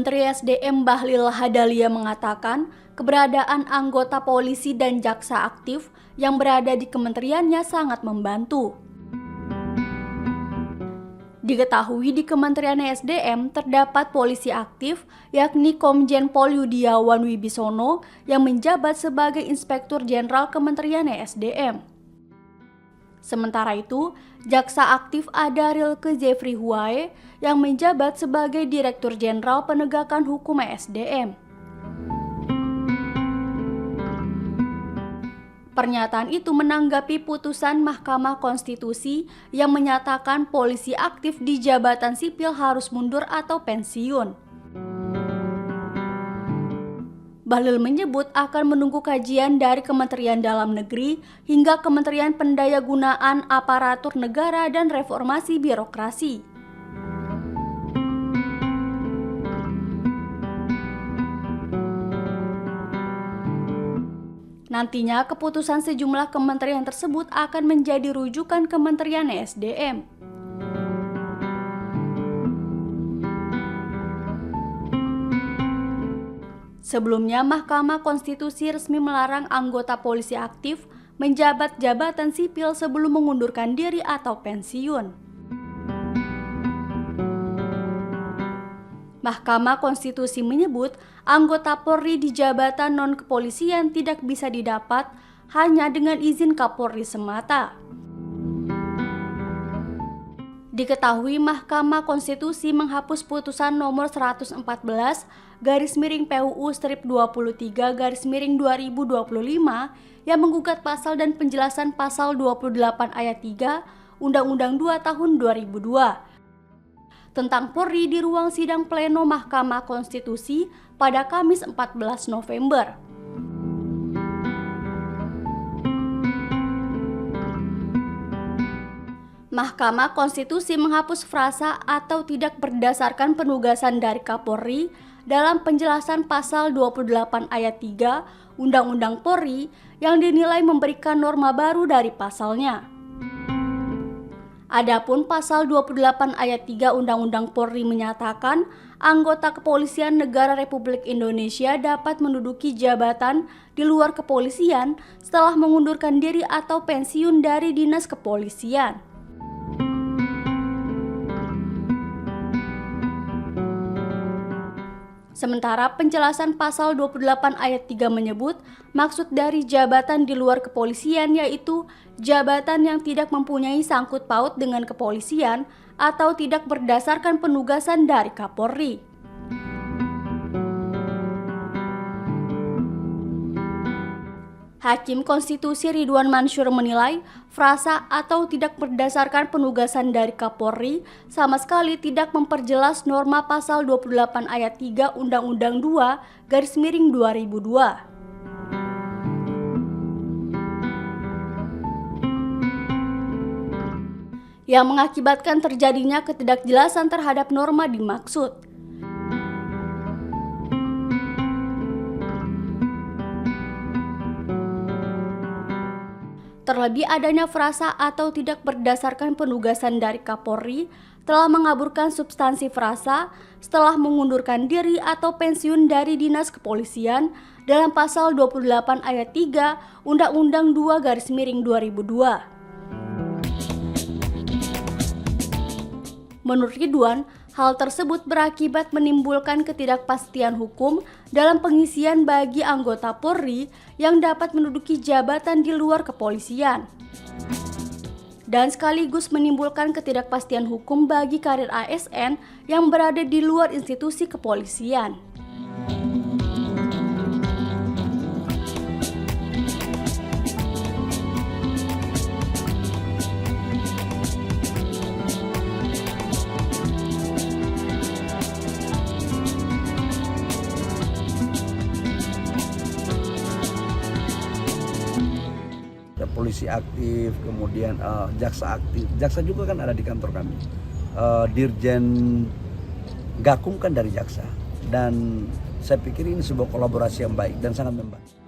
Menteri SDM Bahlil Lahadalia mengatakan keberadaan anggota polisi dan jaksa aktif yang berada di kementeriannya sangat membantu. Diketahui di Kementerian SDM terdapat polisi aktif yakni Komjen Pol Yudiawan Wibisono yang menjabat sebagai Inspektur Jenderal Kementerian SDM. Sementara itu, jaksa aktif ada Rilke Jeffrey Huae yang menjabat sebagai Direktur Jenderal Penegakan Hukum SDM. Pernyataan itu menanggapi putusan Mahkamah Konstitusi yang menyatakan polisi aktif di jabatan sipil harus mundur atau pensiun. Bahlil menyebut akan menunggu kajian dari Kementerian Dalam Negeri hingga Kementerian Pendayagunaan Aparatur Negara dan Reformasi Birokrasi. Nantinya keputusan sejumlah kementerian tersebut akan menjadi rujukan Kementerian SDM. Sebelumnya, Mahkamah Konstitusi resmi melarang anggota polisi aktif menjabat jabatan sipil sebelum mengundurkan diri atau pensiun. Mahkamah Konstitusi menyebut anggota Polri di jabatan non-kepolisian tidak bisa didapat hanya dengan izin Kapolri semata. Diketahui Mahkamah Konstitusi menghapus putusan nomor 114/PUU-23/2025 yang menggugat pasal dan penjelasan pasal 28 ayat 3 Undang-Undang 2 tahun 2002 tentang Polri di ruang sidang pleno Mahkamah Konstitusi pada Kamis 14 November. Mahkamah Konstitusi menghapus frasa atau tidak berdasarkan penugasan dari Kapolri dalam penjelasan pasal 28 ayat 3 Undang-Undang Polri yang dinilai memberikan norma baru dari pasalnya. Adapun pasal 28 ayat 3 Undang-Undang Polri menyatakan anggota kepolisian negara Republik Indonesia dapat menduduki jabatan di luar kepolisian setelah mengundurkan diri atau pensiun dari dinas kepolisian. Sementara penjelasan pasal 28 ayat 3 menyebut maksud dari jabatan di luar kepolisian yaitu jabatan yang tidak mempunyai sangkut paut dengan kepolisian atau tidak berdasarkan penugasan dari Kapolri. Hakim Konstitusi Ridwan Mansur menilai frasa atau tidak berdasarkan penugasan dari Kapolri sama sekali tidak memperjelas norma pasal 28 ayat 3 Undang-Undang 2/2002 yang mengakibatkan terjadinya ketidakjelasan terhadap norma dimaksud. Terlebih adanya frasa atau tidak berdasarkan penugasan dari Kapolri telah mengaburkan substansi frasa setelah mengundurkan diri atau pensiun dari dinas kepolisian dalam pasal 28 ayat 3 Undang-Undang 2/2002. Menurut Ridwan, hal tersebut berakibat menimbulkan ketidakpastian hukum dalam pengisian bagi anggota Polri yang dapat menduduki jabatan di luar kepolisian. Dan sekaligus menimbulkan ketidakpastian hukum bagi karir ASN yang berada di luar institusi kepolisian. Polisi aktif, kemudian jaksa aktif. Jaksa juga kan ada di kantor kami. Dirjen Gakum kan dari jaksa. Dan saya pikir ini sebuah kolaborasi yang baik dan sangat membantu.